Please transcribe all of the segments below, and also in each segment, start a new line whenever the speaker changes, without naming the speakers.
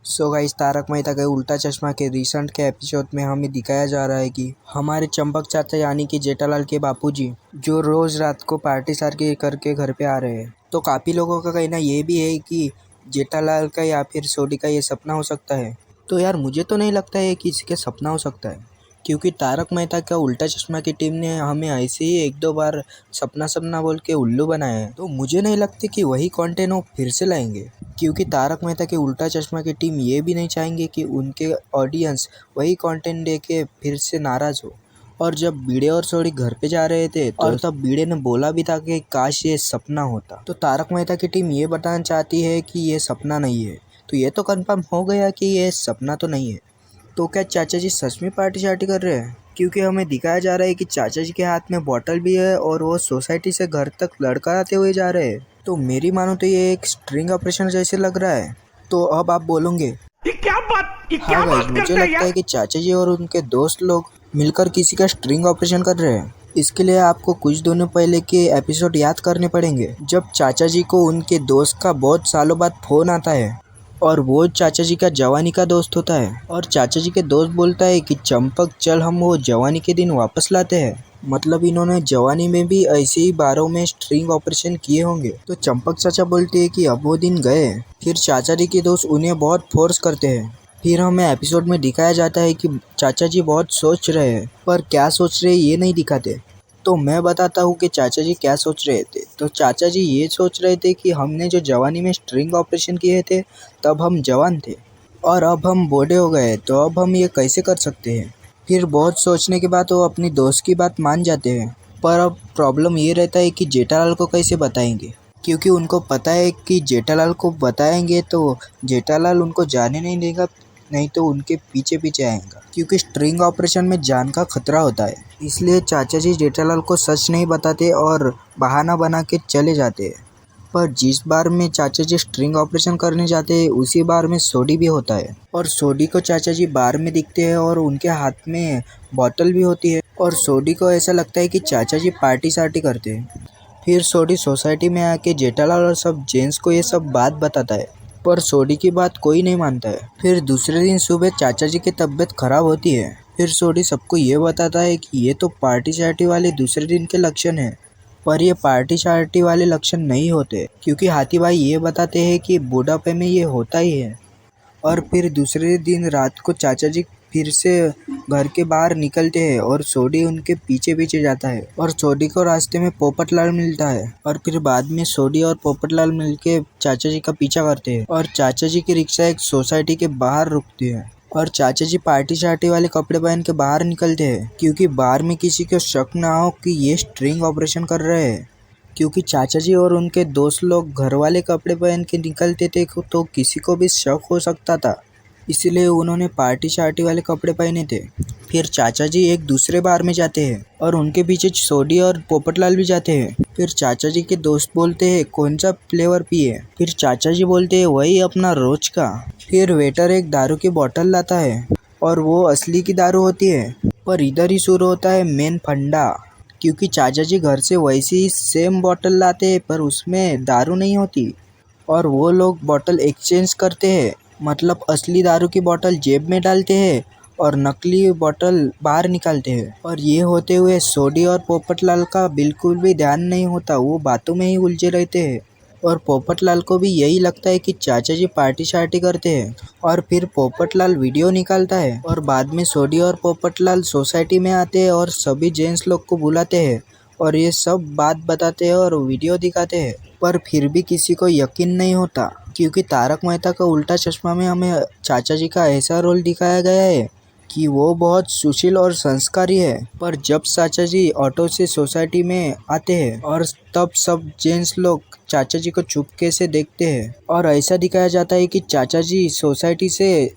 So guys, Tarak Mehta का उल्टा चश्मा के रिसेंट के एपिसोड में हमें दिखाया जा रहा है कि हमारे चंपक चाचा यानी कि जेठालाल के बापूजी जो रोज रात को पार्टी सार्टी करके घर पे आ रहे हैं। तो काफ़ी लोगों का कहना ये भी है कि जेठालाल का या फिर सोडी का ये सपना हो सकता है। तो यार मुझे तो नहीं लगता है कि किसी का सपना हो सकता है, क्योंकि तारक मेहता का उल्टा चश्मा की टीम ने हमें ऐसे ही एक दो बार सपना सपना बोल के उल्लू बनाया है। तो मुझे नहीं लगती कि वही कंटेंट वो फिर से लाएंगे, क्योंकि तारक मेहता के उल्टा चश्मा की टीम ये भी नहीं चाहेंगे कि उनके ऑडियंस वही कंटेंट देख के फिर से नाराज़ हो। और जब भिड़े और सोडी घर पे जा रहे थे और तब भिड़े ने बोला भी था कि काश ये सपना होता। तो तारक मेहता की टीम ये बताना चाहती है कि ये सपना नहीं है। तो ये तो कंफर्म हो गया कि ये सपना तो नहीं है। तो क्या चाचा जी सच में पार्टी शार्टी कर रहे हैं? क्योंकि हमें दिखाया जा रहा है कि चाचा जी के हाथ में बॉटल भी है और वो सोसाइटी से घर तक लड़का आते हुए जा रहे हैं। तो मेरी मानो तो ये एक स्ट्रिंग ऑपरेशन जैसे लग रहा है। तो अब आप बोलोगे हाँ गाइस, मुझे लगता है कि चाचा जी और उनके दोस्त लोग मिलकर किसी का स्ट्रिंग ऑपरेशन कर रहे हैं। इसके लिए आपको कुछ दिनों पहले के एपिसोड याद करने पड़ेंगे, जब चाचा जी को उनके दोस्त का बहुत सालों बाद फोन आता है और वो चाचा जी का जवानी का दोस्त होता है। और चाचा जी के दोस्त बोलता है कि चंपक चल हम वो जवानी के दिन वापस लाते हैं। मतलब इन्होंने जवानी में भी ऐसे ही बारों में स्ट्रिंग ऑपरेशन किए होंगे। तो चंपक चाचा बोलते हैं कि अब वो दिन गए। फिर चाचा जी के दोस्त उन्हें बहुत फोर्स करते हैं। फिर हमें एपिसोड में दिखाया जाता है कि चाचा जी बहुत सोच रहे हैं, पर क्या सोच रहे हैं ये नहीं दिखाते। तो मैं बताता हूँ कि चाचा जी क्या सोच रहे थे। तो चाचा जी ये सोच रहे थे कि हमने जो जवानी में स्ट्रिंग ऑपरेशन किए थे तब हम जवान थे, और अब हम बूढ़े हो गए, तो अब हम ये कैसे कर सकते हैं। फिर बहुत सोचने के बाद वो अपनी दोस्त की बात मान जाते हैं। पर अब प्रॉब्लम ये रहता है कि जेठालाल को कैसे बताएंगे, क्योंकि उनको पता है कि जेठालाल को बताएंगे तो जेठालाल उनको जाने नहीं देगा, नहीं तो उनके पीछे पीछे आएगा, क्योंकि स्ट्रिंग ऑपरेशन में जान का खतरा होता है। इसलिए चाचा जी जेठालाल को सच नहीं बताते और बहाना बना के चले जाते हैं। पर जिस बार में चाचा जी स्ट्रिंग ऑपरेशन करने जाते हैं उसी बार में सोडी भी होता है, और सोडी को चाचा जी बार में दिखते हैं और उनके हाथ में बॉटल भी होती है। और सोडी को ऐसा लगता है कि चाचा जी पार्टी सार्टी करते हैं। फिर सोडी सोसाइटी में आके जेठालाल और सब जेंट्स को ये सब बात बताता है, पर सोडी की बात कोई नहीं मानता है। फिर दूसरे दिन सुबह चाचा जी की तबीयत खराब होती है। फिर सोडी सबको ये बताता है कि ये तो पार्टी शार्टी वाले दूसरे दिन के लक्षण हैं, पर ये पार्टी शार्टी वाले लक्षण नहीं होते, क्योंकि हाथी भाई ये बताते हैं कि बुढ़ापे में ये होता ही है। और फिर दूसरे दिन रात को चाचा जी फिर से घर के बाहर निकलते हैं और सोडी उनके पीछे पीछे जाता है, और सोडी को रास्ते में पोपटलाल मिलता है। और फिर बाद में सोडी और पोपटलाल मिलके चाचा जी का पीछा करते हैं, और चाचा जी की रिक्शा एक सोसाइटी के बाहर रुकती है। और चाचा जी पार्टी शार्टी वाले कपड़े पहन के बाहर निकलते हैं, क्योंकि बाहर में किसी को शक ना हो कि ये स्ट्रिंग ऑपरेशन कर रहे हैं। क्योंकि चाचा जी और उनके दोस्त लोग घर वाले कपड़े पहन के निकलते थे तो किसी को भी शक हो सकता था, इसलिए उन्होंने पार्टी शार्टी वाले कपड़े पहने थे। फिर चाचा जी एक दूसरे बार में जाते हैं और उनके पीछे सोडी और पोपटलाल भी जाते हैं। फिर चाचा जी के दोस्त बोलते हैं कौन सा फ्लेवर पिए। फिर चाचा जी बोलते हैं वही अपना रोज का। फिर वेटर एक दारू की बोतल लाता है और वो असली की दारू होती है। पर इधर ही शुरू होता है मेन फंडा, क्योंकि चाचा जी घर से वैसी ही सेम बोतल लाते हैं पर उसमें दारू नहीं होती, और वो लोग बोतल एक्सचेंज करते हैं। मतलब असली दारू की बोतल जेब में डालते हैं और नकली बोतल बाहर निकालते हैं। और ये होते हुए सोडी और पोपटलाल का बिल्कुल भी ध्यान नहीं होता, वो बातों में ही उलझे रहते हैं। और पोपटलाल को भी यही लगता है कि चाचा जी पार्टी शार्टी करते हैं। और फिर पोपटलाल वीडियो निकालता है, और बाद में सोडी और पोपटलाल सोसाइटी में आते हैं और सभी जेंट्स लोग को बुलाते हैं और ये सब बात बताते हैं और वीडियो दिखाते हैं। पर फिर भी किसी को यकीन नहीं होता, क्योंकि तारक मेहता का उल्टा चश्मा में हमें चाचा जी का ऐसा रोल दिखाया गया है कि वो बहुत सुशील और संस्कारी है। पर जब चाचा जी ऑटो से सोसाइटी में आते हैं और तब सब जेंट्स लोग चाचा जी को चुपके से देखते हैं, और ऐसा दिखाया जाता है कि चाचा जी सोसाइटी से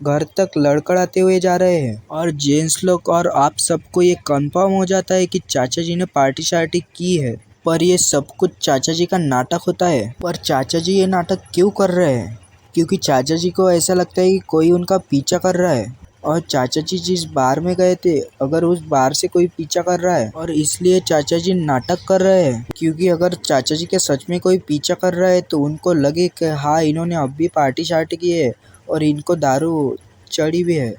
घर तक लड़खड़ाते हुए जा रहे हैं। और जेंट्स लोग और आप सबको ये कंफर्म हो जाता है कि चाचा जी ने पार्टी शार्टी की है। पर ये सब कुछ चाचा जी का नाटक होता है। पर चाचा जी ये नाटक क्यों कर रहे हैं? क्योंकि चाचा जी को ऐसा लगता है कि कोई उनका पीछा कर रहा है, और चाचा जी जिस बार में गए थे अगर उस बार से कोई पीछा कर रहा है, और इसलिए चाचा जी नाटक कर रहे हैं। क्योंकि अगर चाचा जी के सच में कोई पीछा कर रहा है तो उनको लगे कि हाँ इन्होंने अब भी पार्टी शार्टी की है और इनको दारू चढ़ी भी है।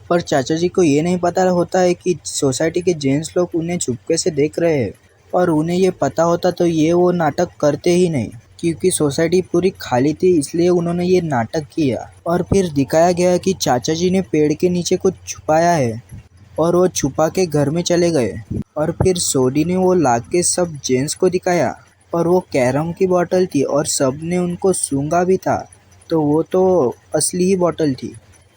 पर चाचा जी को ये नहीं पता होता है कि सोसाइटी के जेंट्स लोग उन्हें चुपके से देख रहे हैं, और उन्हें ये पता होता तो ये वो नाटक करते ही नहीं, क्योंकि सोसाइटी पूरी खाली थी इसलिए उन्होंने ये नाटक किया। और फिर दिखाया गया कि चाचा जी ने पेड़ के नीचे कुछ छुपाया है और वो छुपा के घर में चले गए। और फिर सोडी ने वो ला के सब जेंट्स को दिखाया, और वो कैरम की बोतल थी और सब ने उनको सूंघा भी था, तो वो तो असली ही बोतल थी।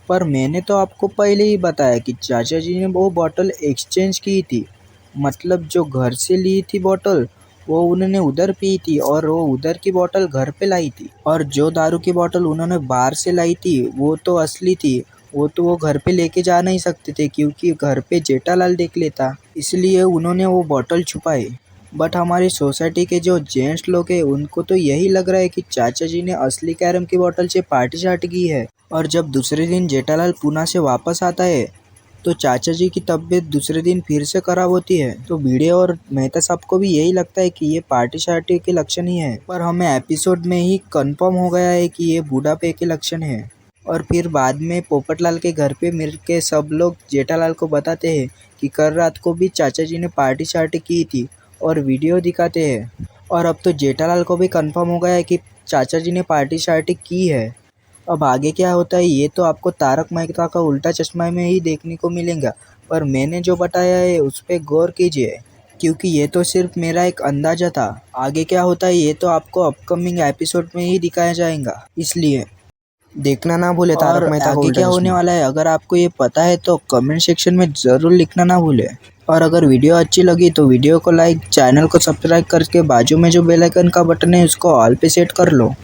पर मैंने तो आपको पहले ही बताया कि चाचा जी ने वो बोतल एक्सचेंज की थी, मतलब जो घर से ली थी बोतल वो उन्होंने उधर पी थी और वो उधर की बोतल घर पे लाई थी। और जो दारू की बोतल उन्होंने बाहर से लाई थी वो तो असली थी, वो तो वो घर पे लेके जा नहीं सकते थे क्योंकि घर पे जेठालाल देख लेता, इसलिए उन्होंने वो बोतल छुपाई। बट हमारी सोसाइटी के जो जेंट्स लोग हैं उनको तो यही लग रहा है कि चाचा जी ने असली कैरम की बोतल से पार्टी शार्टी की है। और जब दूसरे दिन जेठालाल पूना से वापस आता है तो चाचा जी की तबीयत दूसरे दिन फिर से खराब होती है। तो भिड़े और मेहता साहब को भी यही लगता है कि ये पार्टी शार्टी के लक्षण ही है, पर हमें एपिसोड में ही कंफर्म हो गया है कि ये बूढ़ापे के लक्षण है। और फिर बाद में पोपटलाल के घर पे मिल के सब लोग जेठालाल को बताते हैं कि कल रात को भी चाचा जी ने पार्टी शार्टी की थी और वीडियो दिखाते हैं। और अब तो जेठालाल को भी कंफर्म हो गया है कि चाचा जी ने पार्टी शार्टी की है। अब आगे क्या होता है ये तो आपको तारक मेहता का उल्टा चश्मा में ही देखने को मिलेगा, पर मैंने जो बताया है उस पर गौर कीजिए, क्योंकि ये तो सिर्फ मेरा एक अंदाजा था। आगे क्या होता है ये तो आपको अपकमिंग एपिसोड में ही दिखाया जाएगा, इसलिए देखना ना भूले तारक
और
मेहता का
आगे
उल्टा
क्या होने
चश्मा।
वाला है अगर आपको ये पता है तो कमेंट सेक्शन में ज़रूर लिखना ना भूले। और अगर वीडियो अच्छी लगी तो वीडियो को लाइक, चैनल को सब्सक्राइब करके बाजू में जो बेल आइकन का बटन है उसको ऑल पे सेट कर लो।